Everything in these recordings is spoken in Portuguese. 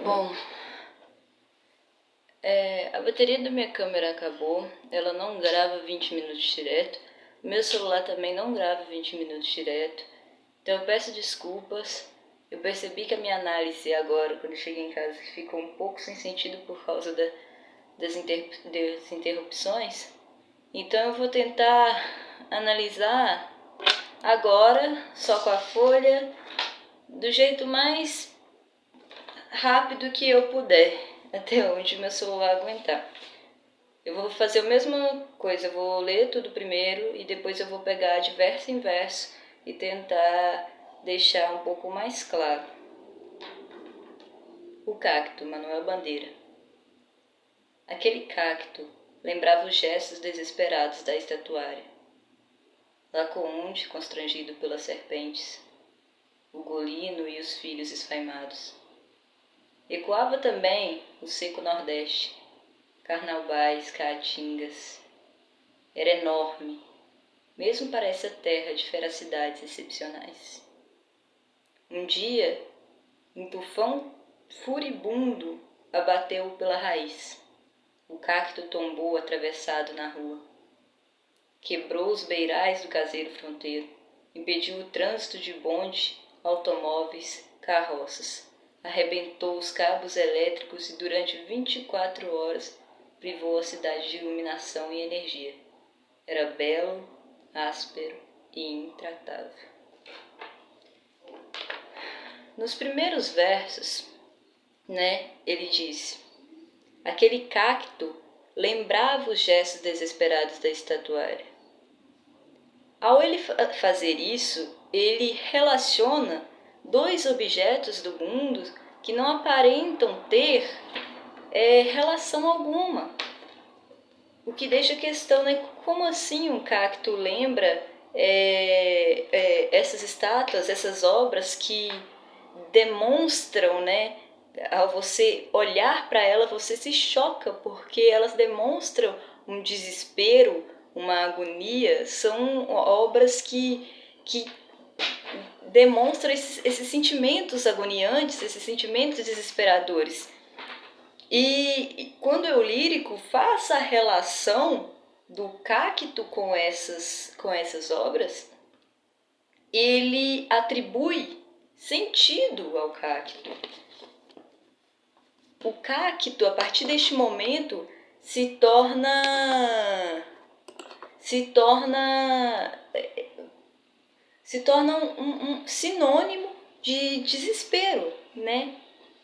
Bom, a bateria da minha câmera acabou, ela não grava 20 minutos direto, meu celular também não grava 20 minutos direto, então eu peço desculpas. Eu percebi que a minha análise agora, quando eu cheguei em casa, ficou um pouco sem sentido por causa das interrupções, então eu vou tentar analisar agora, só com a folha, do jeito mais rápido que eu puder, até onde meu celular aguentar. Eu vou fazer a mesma coisa, eu vou ler tudo primeiro e depois eu vou pegar de verso em verso e tentar deixar um pouco mais claro. O cacto, Manuel Bandeira. Aquele cacto lembrava os gestos desesperados da estatuária. Lacoonte, constrangido pelas serpentes, Ugolino e os filhos esfaimados. Ecoava também o seco nordeste, Carnaubais, Caatingas. Era enorme, mesmo para essa terra de feracidades excepcionais. Um dia, um tufão furibundo abateu-o pela raiz. O cacto tombou atravessado na rua. Quebrou os beirais do caseiro fronteiro, impediu o trânsito de bonde, automóveis, carroças. Arrebentou os cabos elétricos e durante 24 horas privou a cidade de iluminação e energia. Era belo, áspero e intratável. Nos primeiros versos, ele disse: aquele cacto lembrava os gestos desesperados da estatuária. Ao ele fazer isso, ele relaciona dois objetos do mundo que não aparentam ter relação alguma. O que deixa a questão, como assim um cacto lembra essas estátuas, essas obras que demonstram, ao você olhar para ela, você se choca, porque elas demonstram um desespero, uma agonia, são obras que demonstram esses sentimentos agoniantes, esses sentimentos desesperadores. E quando o lírico faz a relação do cacto com essas obras, ele atribui sentido ao cacto. O cacto, a partir deste momento, se torna um sinônimo de desespero,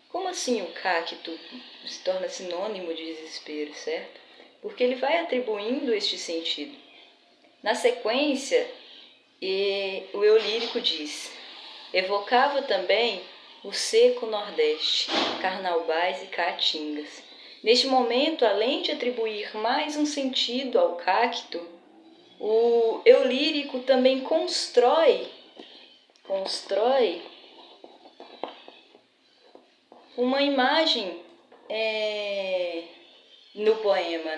Como assim o cacto se torna sinônimo de desespero, certo? Porque ele vai atribuindo este sentido. Na sequência, o eu lírico diz: evocava também o seco nordeste, Carnaubais e Caatingas. Neste momento, além de atribuir mais um sentido ao cacto, o eu lírico também constrói uma imagem no poema,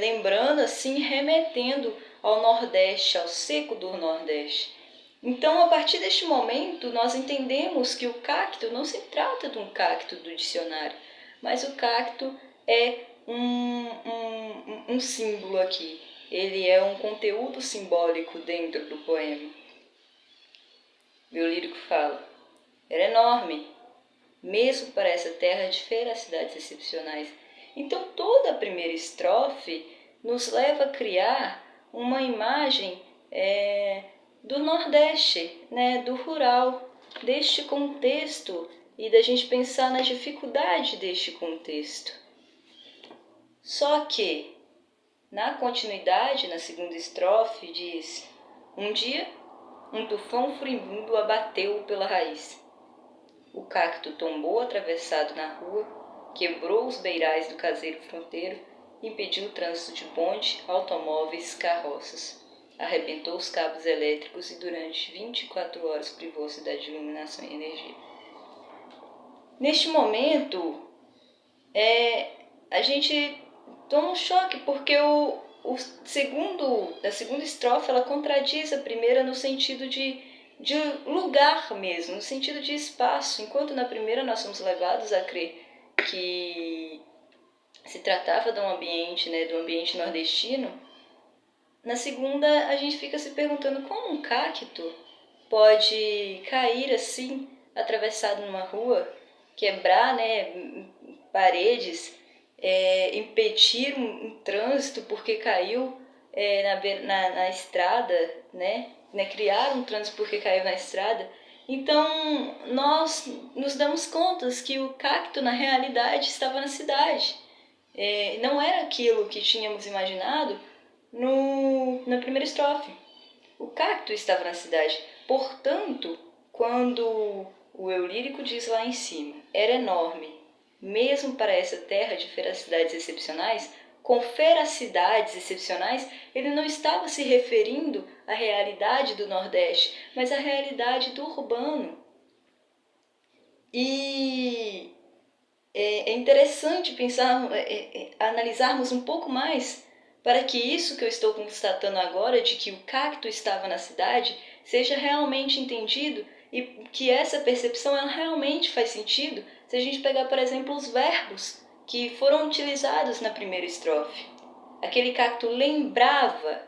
lembrando assim, remetendo ao Nordeste, ao seco do Nordeste. Então, a partir deste momento, nós entendemos que o cacto não se trata de um cacto do dicionário, mas o cacto é um símbolo aqui. Ele é um conteúdo simbólico dentro do poema. Meu lírico fala: era enorme, mesmo para essa terra de feracidades excepcionais. Então, toda a primeira estrofe nos leva a criar uma imagem do Nordeste, do rural, deste contexto e da gente pensar na dificuldade deste contexto. Só que, na continuidade, na segunda estrofe, diz: um dia, um tufão furibundo abateu-o pela raiz. O cacto tombou atravessado na rua, quebrou os beirais do caseiro fronteiro, impediu o trânsito de bonde, automóveis, carroças. Arrebentou os cabos elétricos e durante 24 horas privou a cidade de iluminação e energia. Neste momento, a gente toma um choque, porque a segunda estrofe ela contradiz a primeira no sentido de lugar mesmo, no sentido de espaço. Enquanto na primeira nós somos levados a crer que se tratava de um ambiente, né, do ambiente nordestino, na segunda a gente fica se perguntando como um cacto pode cair assim, atravessado numa rua, quebrar, né, paredes, impedir um trânsito porque caiu na estrada, né, criar um trânsito porque caiu na estrada. Então, nós nos damos conta que o cacto, na realidade, estava na cidade. Não era aquilo que tínhamos imaginado na primeira estrofe. O cacto estava na cidade. Portanto, quando o eu lírico diz lá em cima, era enorme, mesmo para essa terra de feracidades excepcionais, com feracidades excepcionais, ele não estava se referindo à realidade do Nordeste, mas à realidade do urbano. E é interessante analisarmos um pouco mais para que isso que eu estou constatando agora, de que o cacto estava na cidade, seja realmente entendido e que essa percepção ela realmente faz sentido se a gente pegar, por exemplo, os verbos que foram utilizados na primeira estrofe. Aquele cacto lembrava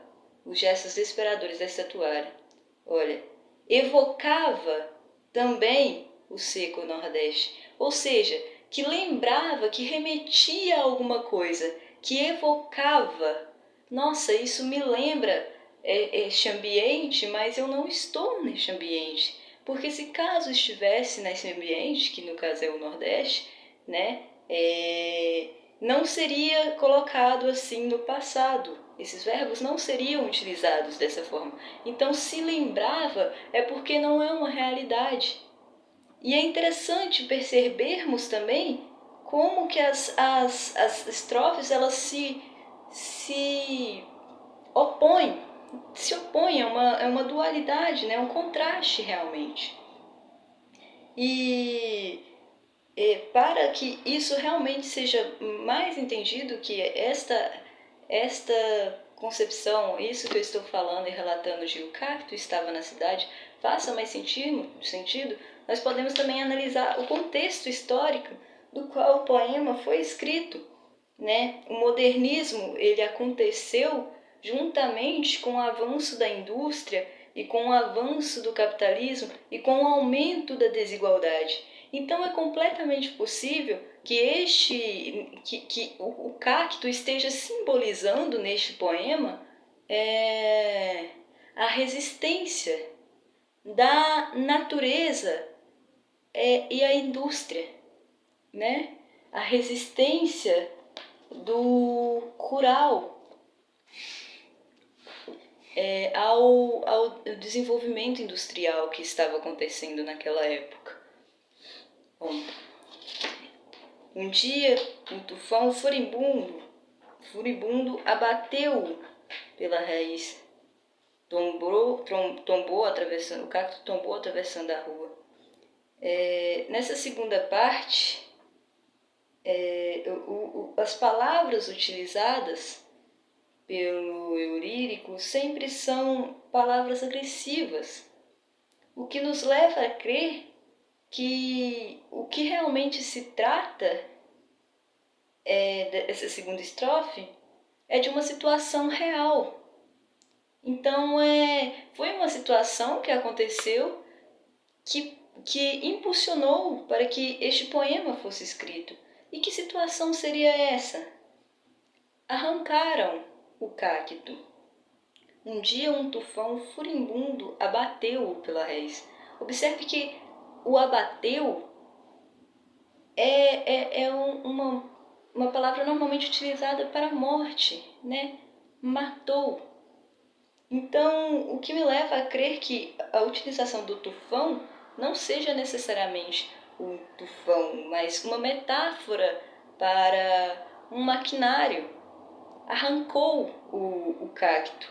os gestos desesperadores da estatuária. Olha, evocava também o seco Nordeste, ou seja, que lembrava, que remetia a alguma coisa, que evocava. Nossa, isso me lembra este ambiente, mas eu não estou neste ambiente. Porque se caso estivesse nesse ambiente, que no caso é o Nordeste, né, não seria colocado assim no passado. Esses verbos não seriam utilizados dessa forma. Então, se lembrava é porque não é uma realidade. E é interessante percebermos também como que as estrofes elas se opõem, é uma dualidade, né? Um contraste realmente. E para que isso realmente seja mais entendido, que esta concepção, isso que eu estou falando e relatando de o cacto estava na cidade, faça mais sentido, nós podemos também analisar o contexto histórico do qual o poema foi escrito, né? O modernismo ele aconteceu juntamente com o avanço da indústria e com o avanço do capitalismo e com o aumento da desigualdade. Então é completamente possível que o cacto esteja simbolizando neste poema a resistência da natureza e a indústria, né? A resistência do rural ao desenvolvimento industrial que estava acontecendo naquela época. Bom, um dia um tufão furibundo abateu pela raiz, tombou atravessando, o cacto tombou atravessando a rua. Nessa segunda parte, as palavras utilizadas pelo eu lírico sempre são palavras agressivas, o que nos leva a crer que o que realmente se trata dessa segunda estrofe é de uma situação real. Então, foi uma situação que aconteceu que impulsionou para que este poema fosse escrito. E que situação seria essa? Arrancaram o cacto. Um dia um tufão furibundo abateu-o pela raiz. Observe que o abateu uma palavra normalmente utilizada para morte, né? Matou. Então, o que me leva a crer que a utilização do tufão não seja necessariamente um tufão, mas uma metáfora para um maquinário. Arrancou o cacto.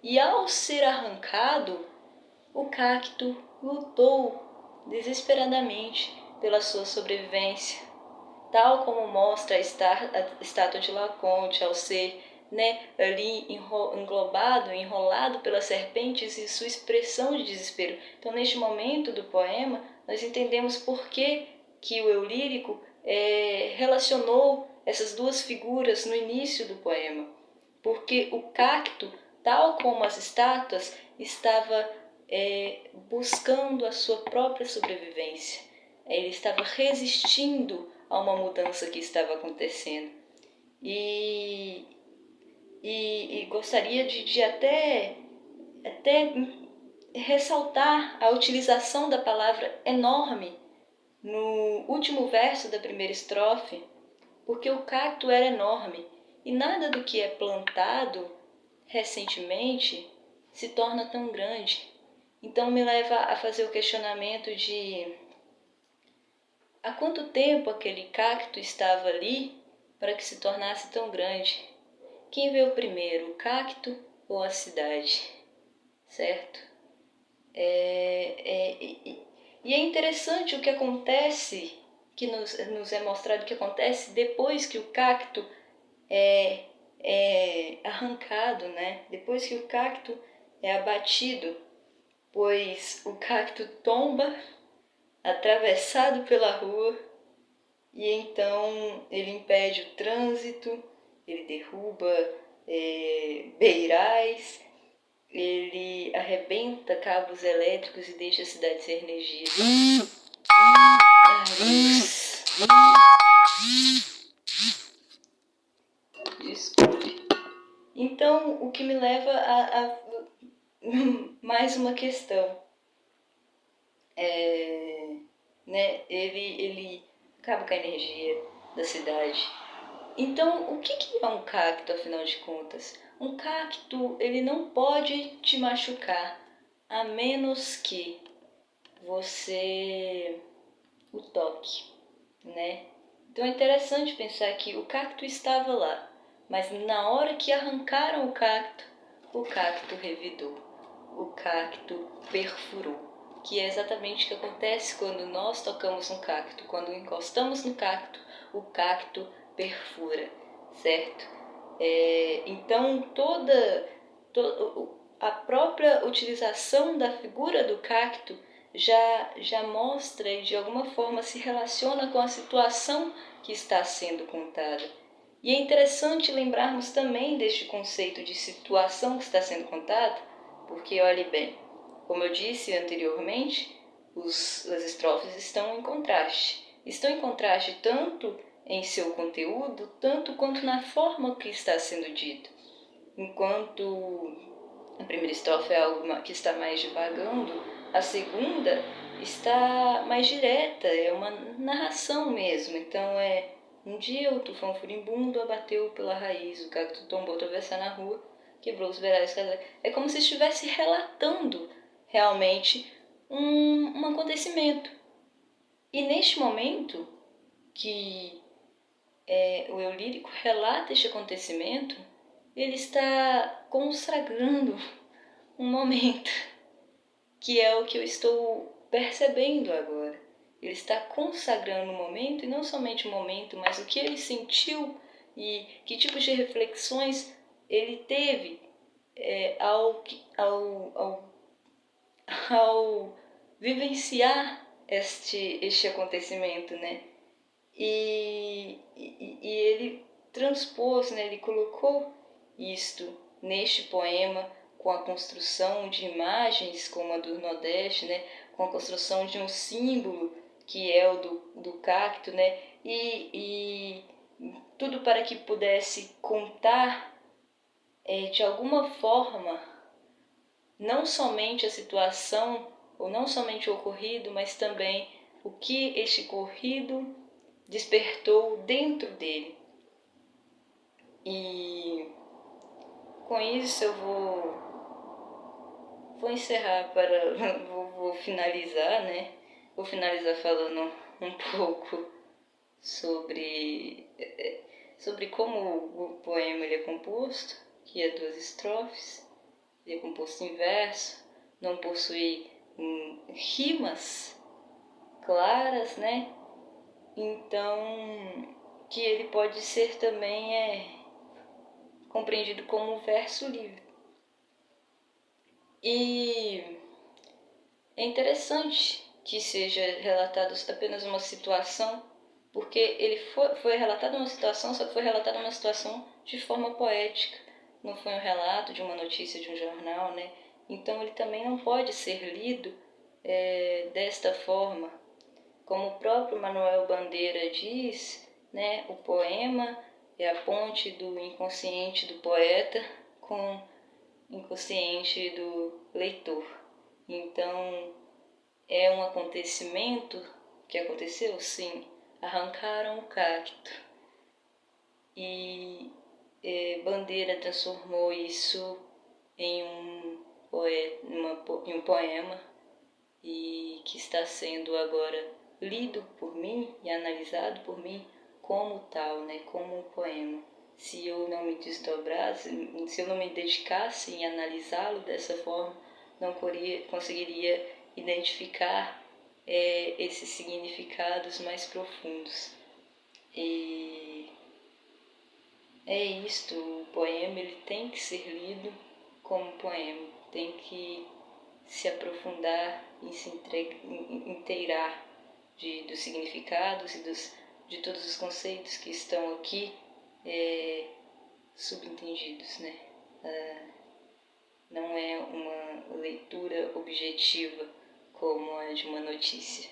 E ao ser arrancado, o cacto lutou desesperadamente pela sua sobrevivência. tal como mostra a estátua de Laocoonte, ao ser, né, ali englobado, enrolado pelas serpentes e sua expressão de desespero. Então, neste momento do poema, nós entendemos por que o eu lírico relacionou essas duas figuras no início do poema. Porque o cacto, tal como as estátuas, estava buscando a sua própria sobrevivência. Ele estava resistindo a uma mudança que estava acontecendo. E gostaria de até ressaltar a utilização da palavra enorme no último verso da primeira estrofe, porque o cacto era enorme e nada do que é plantado recentemente se torna tão grande. Então me leva a fazer o questionamento de há quanto tempo aquele cacto estava ali para que se tornasse tão grande? Quem veio primeiro, o cacto ou a cidade? Certo? E é interessante o que acontece, que nos é mostrado o que acontece depois que o cacto é arrancado, né? Depois que o cacto é abatido, pois o cacto tomba, atravessado pela rua, e então ele impede o trânsito, ele derruba beirais, ele arrebenta cabos elétricos e deixa a cidade sem energia. Desculpe. Então, o que me leva a mais uma questão. Né? Ele acaba com a energia da cidade. Então, o que é um cacto, afinal de contas? Um cacto, ele não pode te machucar, a menos que você o toque, né? Então é interessante pensar que o cacto estava lá, mas na hora que arrancaram o cacto revidou, o cacto perfurou. Que é exatamente o que acontece quando nós tocamos um cacto. Quando encostamos no cacto, o cacto perfura, certo? Então toda a própria utilização da figura do cacto já mostra e de alguma forma se relaciona com a situação que está sendo contada. E é interessante lembrarmos também deste conceito de situação que está sendo contada, porque olhe bem, como eu disse anteriormente, as estrofes estão em contraste. Estão em contraste tanto em seu conteúdo, tanto quanto na forma que está sendo dito. Enquanto a primeira estrofe é algo que está mais divagando, a segunda está mais direta, é uma narração mesmo. Então um dia o tufão furibundo abateu pela raiz, o cacto tombou atravessar na rua, quebrou os beirais. É como se estivesse relatando realmente um acontecimento. E neste momento que o eu lírico relata este acontecimento, ele está consagrando um momento, que é o que eu estou percebendo agora. Ele está consagrando um momento, e não somente um momento, mas o que ele sentiu e que tipos de reflexões ele teve ao vivenciar este acontecimento, né? E ele transpôs, né? Ele colocou isto neste poema com a construção de imagens como a do Nordeste, né? Com a construção de um símbolo que é o do cacto, né? E tudo para que pudesse contar de alguma forma não somente a situação ou não somente o ocorrido, mas também o que este ocorrido despertou dentro dele. E com isso eu vou encerrar vou finalizar, né? Vou finalizar falando um pouco sobre como o poema ele é composto, que é 2 estrofes, ele é composto em verso, não possui rimas claras, né? Então, que ele pode ser também compreendido como um verso livre. E é interessante que seja relatado apenas uma situação, porque ele foi relatado uma situação, só que foi relatado uma situação de forma poética. Não foi um relato de uma notícia de um jornal, né? Então ele também não pode ser lido desta forma. Como o próprio Manuel Bandeira diz, né, o poema é a ponte do inconsciente do poeta com o inconsciente do leitor. Então, é um acontecimento que aconteceu? Sim. Arrancaram o cacto. E Bandeira transformou isso em em um poema e que está sendo agora lido por mim e analisado por mim como tal, né, como um poema. Se eu não me desdobrasse, se eu não me dedicasse em analisá-lo dessa forma, não conseguiria identificar esses significados mais profundos. E é isto, o poema ele tem que ser lido como poema, tem que se aprofundar e se inteirar dos significados e de todos os conceitos que estão aqui subentendidos, né? Não é uma leitura objetiva como a de uma notícia.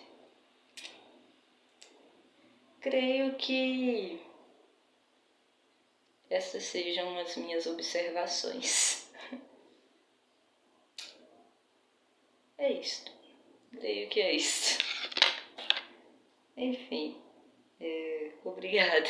Creio que essas sejam as minhas observações. É isto. Creio que é isto. Enfim, obrigada.